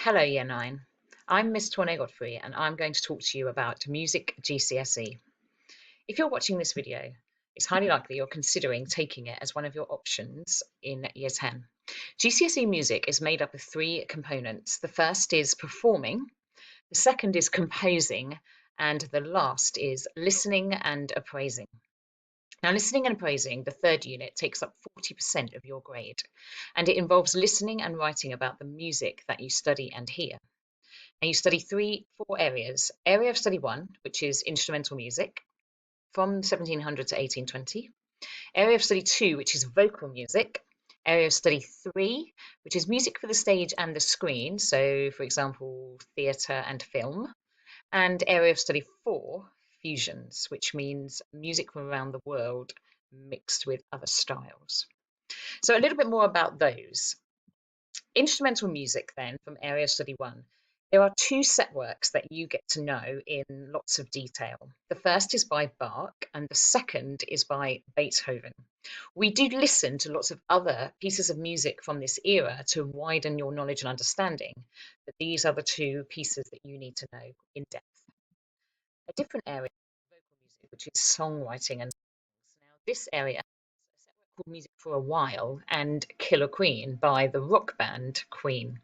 Hello, Year 9. I'm Miss Tournay Godfrey, and I'm going to talk to you about music GCSE. If you're watching this video, it's highly likely you're considering taking it as one of your options in Year 10. GCSE music is made up of three components. The first is performing, the second is composing, and the last is listening and appraising. Now, listening and appraising, the third unit, takes up 40% of your grade, and it involves listening and writing about the music that you study and hear. And you study four areas. Area of study 1, which is instrumental music from 1700 to 1820. Area of study 2, which is vocal music. Area of study 3, which is music for the stage and the screen. So, for example, theatre and film. And area of study 4, fusions, which means music from around the world mixed with other styles. So a little bit more about those. Instrumental music then from area study 1. There are two set works that you get to know in lots of detail. The first is by Bach and the second is by Beethoven. We do listen to lots of other pieces of music from this era to widen your knowledge and understanding, but these are the two pieces that you need to know in depth. A different area is vocal music, which is songwriting and songs. Now, this area is a set work called Music for a While and Killer Queen by the rock band Queen.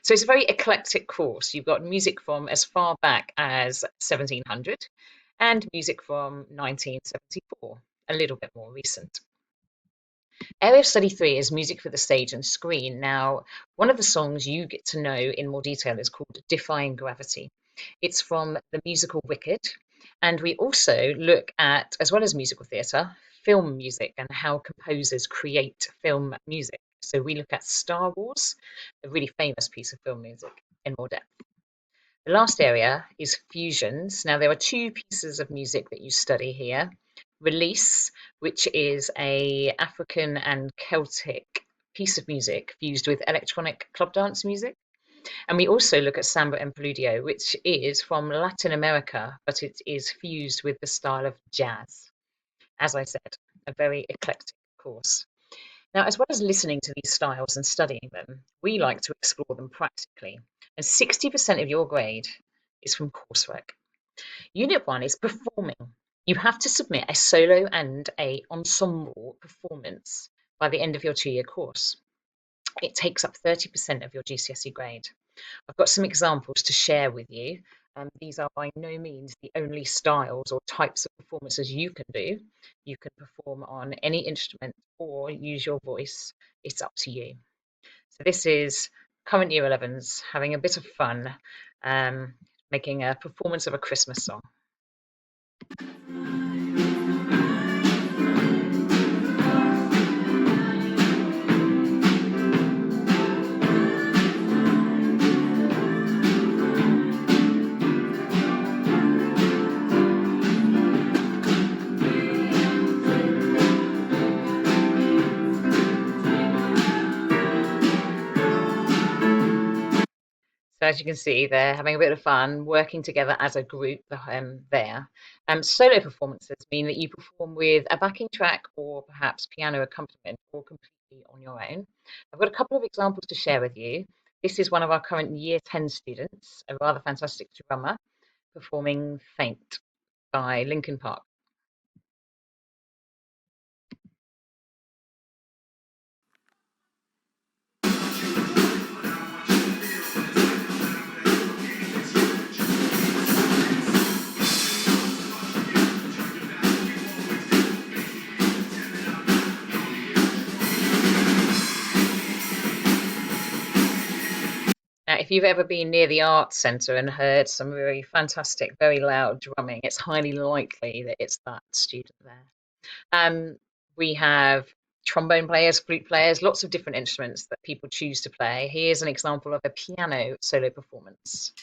So it's a very eclectic course. You've got music from as far back as 1700 and music from 1974, a little bit more recent. Area of Study 3 is music for the stage and screen. Now, one of the songs you get to know in more detail is called Defying Gravity. It's from the musical Wicked, and we also look at, as well as musical theatre, film music and how composers create film music. So we look at Star Wars, a really famous piece of film music, in more depth. The last area is fusions. Now, there are two pieces of music that you study here. Release, which is a African and Celtic piece of music fused with electronic club dance music. And we also look at Samba and Preludio, which is from Latin America, but it is fused with the style of jazz. As I said, a very eclectic course. Now, as well as listening to these styles and studying them, we like to explore them practically. And 60% of your grade is from coursework. Unit 1 is performing. You have to submit a solo and an ensemble performance by the end of your 2-year course. It takes up 30% of your GCSE grade. I've got some examples to share with you. These are by no means the only styles or types of performances you can do. You can perform on any instrument or use your voice. It's up to you. So this is current Year 11s having a bit of fun, making a performance of a Christmas song. So as you can see, they're having a bit of fun, working together as a group there. Solo performances mean that you perform with a backing track or perhaps piano accompaniment or completely on your own. I've got a couple of examples to share with you. This is one of our current Year 10 students, a rather fantastic drummer, performing Faint by Linkin Park. Now, if you've ever been near the Arts Centre and heard some very fantastic, very loud drumming, it's highly likely that it's that student there. We have trombone players, flute players, lots of different instruments that people choose to play. Here's an example of a piano solo performance.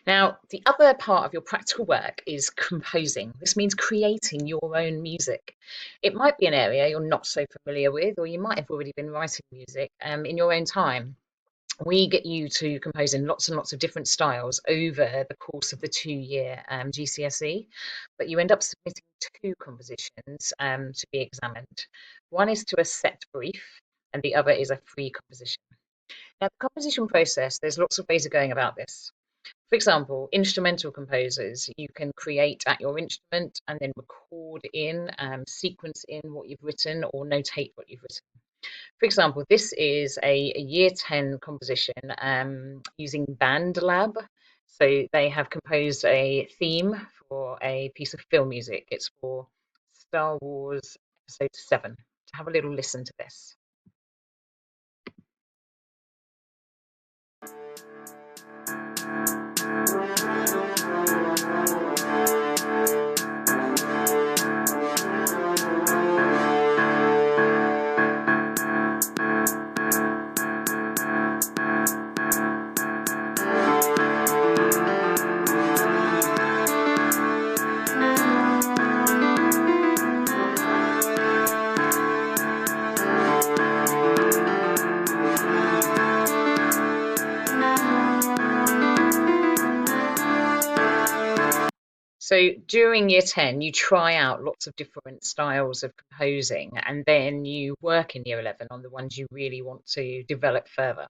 Now, the other part of your practical work is composing. This means creating your own music. It might be an area you're not so familiar with, or you might have already been writing music in your own time. We get you to compose in lots and lots of different styles over the course of the 2 year GCSE, but you end up submitting two compositions to be examined. One is to a set brief, and the other is a free composition. Now, the composition process, there's lots of ways of going about this. For example, instrumental composers, you can create at your instrument and then record in, sequence in what you've written or notate what you've written. For example, this is a year 10 composition using BandLab. So they have composed a theme for a piece of film music. It's for Star Wars Episode 7. Have a little listen to this. So during year 10, you try out lots of different styles of composing, and then you work in year 11 on the ones you really want to develop further.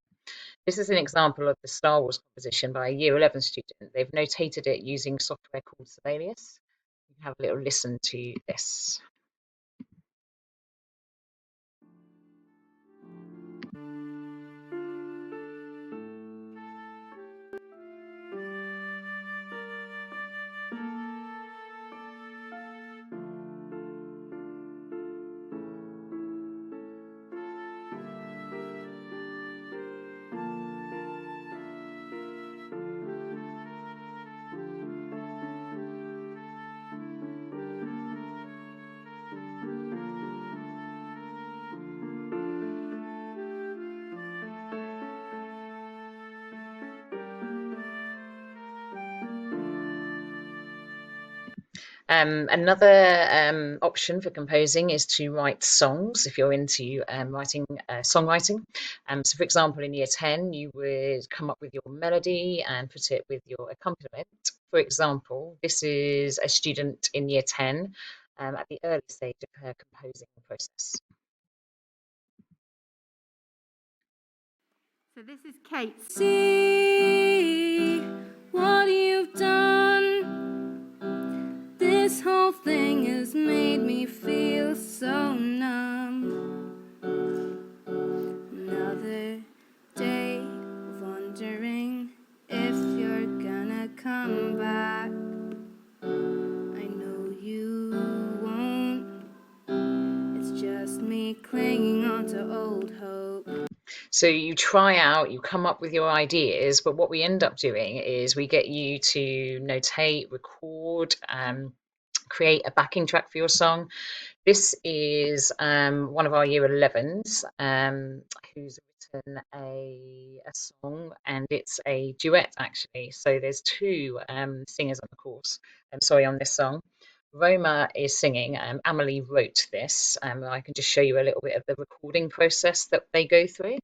This is an example of the Star Wars composition by a year 11 student. They've notated it using software called Sibelius. You can have a little listen to this. Another option for composing is to write songs if you're into writing songwriting. So, for example, in year 10, you would come up with your melody and put it with your accompaniment. For example, this is a student in year 10 at the early stage of her composing process. So this is Kate. See what you've done. This whole thing has made me feel so numb. Another day wondering if you're gonna come back. I know you won't. It's just me clinging on to old hope. So you try out, you come up with your ideas, but what we end up doing is we get you to notate, record, create a backing track for your song. This is one of our year 11s who's written a song, and it's a duet actually. So there's two singers on the course. On this song. Roma is singing. Amelie wrote this. I can just show you a little bit of the recording process that they go through.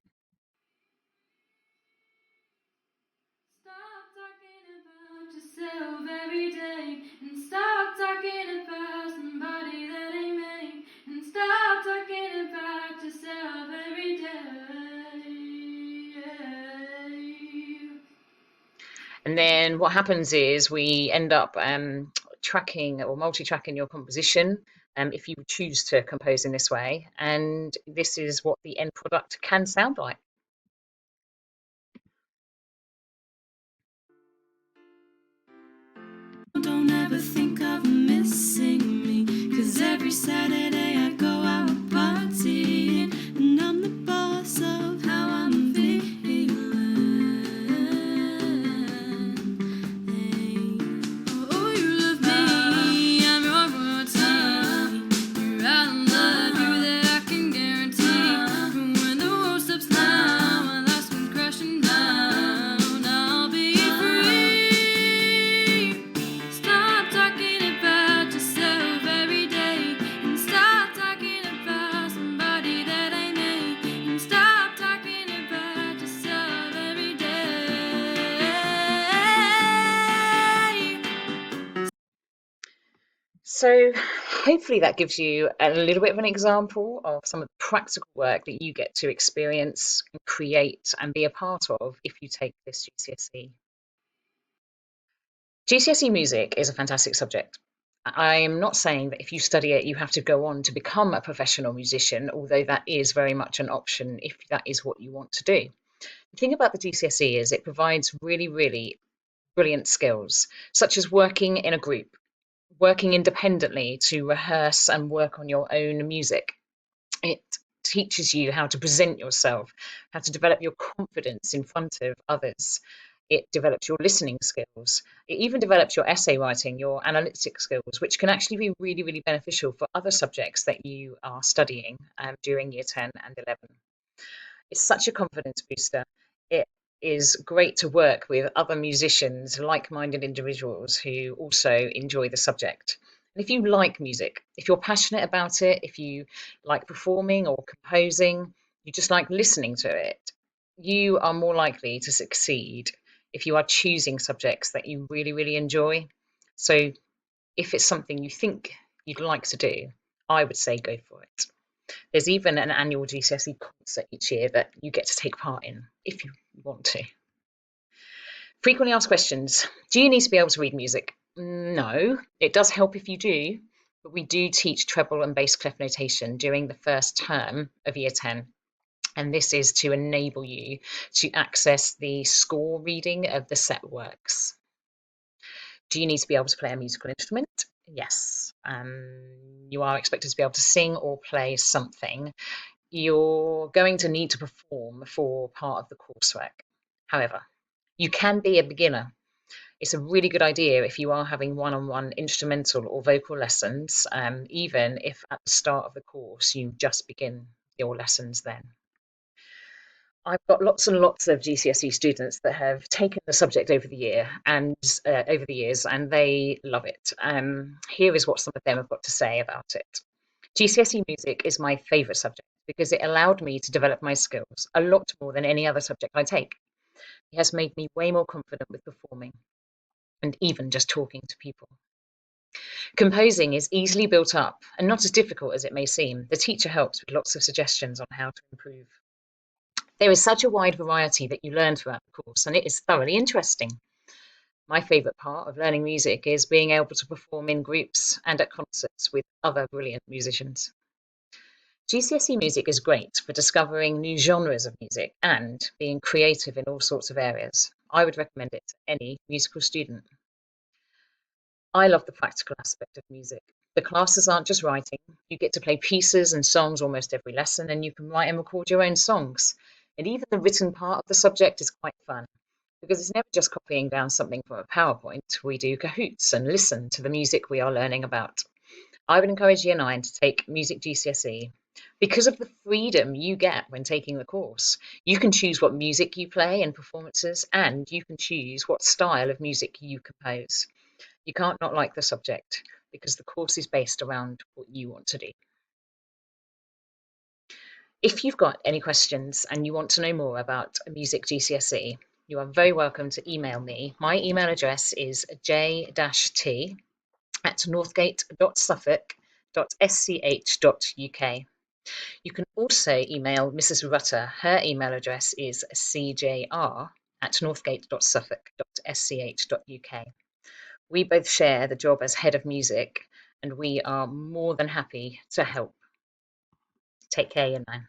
Stop talking about yourself every day, and stop talking about somebody that ain't me, and stop talking about yourself every day. And then what happens is we end up tracking or multi-tracking your composition if you choose to compose in this way. And this is what the end product can sound like. Don't ever think of missing me, 'cause every Saturday I go out partying, and I'm the boss of how I'm feeling. Oh, you love me, I'm your royalty. You're out in love, you that I can guarantee. But when the world stops now, So hopefully that gives you a little bit of an example of some of the practical work that you get to experience and create and be a part of if you take this GCSE. GCSE music is a fantastic subject. I'm not saying that if you study it, you have to go on to become a professional musician, although that is very much an option if that is what you want to do. The thing about the GCSE is it provides really, really brilliant skills, such as working in a group, working independently to rehearse and work on your own music. It teaches you how to present yourself, how to develop your confidence in front of others. It develops your listening skills. It even develops your essay writing, your analytic skills, which can actually be really, really beneficial for other subjects that you are studying during year 10 and 11. It's such a confidence booster. It is great to work with other musicians, like-minded individuals who also enjoy the subject. And if you like music, if you're passionate about it, if you like performing or composing, you just like listening to it, you are more likely to succeed if you are choosing subjects that you really, really enjoy. So if it's something you think you'd like to do, I would say go for it. There's even an annual GCSE concert each year that you get to take part in if you want to. Frequently asked questions. Do you need to be able to read music? No, it does help if you do, but we do teach treble and bass clef notation during the first term of year 10. And this is to enable you to access the score reading of the set works. Do you need to be able to play a musical instrument? Yes. You are expected to be able to sing or play something. You're going to need to perform for part of the coursework. However, you can be a beginner. It's a really good idea if you are having one-on-one instrumental or vocal lessons, even if at the start of the course you just begin your lessons then. I've got lots and lots of GCSE students that have taken the subject over the years, and they love it. Here is what some of them have got to say about it. GCSE music is my favourite subject because it allowed me to develop my skills a lot more than any other subject I take. It has made me way more confident with performing and even just talking to people. Composing is easily built up and not as difficult as it may seem. The teacher helps with lots of suggestions on how to improve. There is such a wide variety that you learn throughout the course, and it is thoroughly interesting. My favourite part of learning music is being able to perform in groups and at concerts with other brilliant musicians. GCSE music is great for discovering new genres of music and being creative in all sorts of areas. I would recommend it to any musical student. I love the practical aspect of music. The classes aren't just writing. You get to play pieces and songs almost every lesson, and you can write and record your own songs. And even the written part of the subject is quite fun because it's never just copying down something from a PowerPoint. We do Kahoots and listen to the music we are learning about. I would encourage Year 9 to take Music GCSE because of the freedom you get when taking the course. You can choose what music you play in performances, and you can choose what style of music you compose. You can't not like the subject because the course is based around what you want to do. If you've got any questions and you want to know more about Music GCSE, you are very welcome to email me. My email address is j-t@northgate.suffolk.sch.uk. You can also email Mrs. Rutter. Her email address is cjr@northgate.suffolk.sch.uk. We both share the job as head of music, and we are more than happy to help. Take care, Year 9.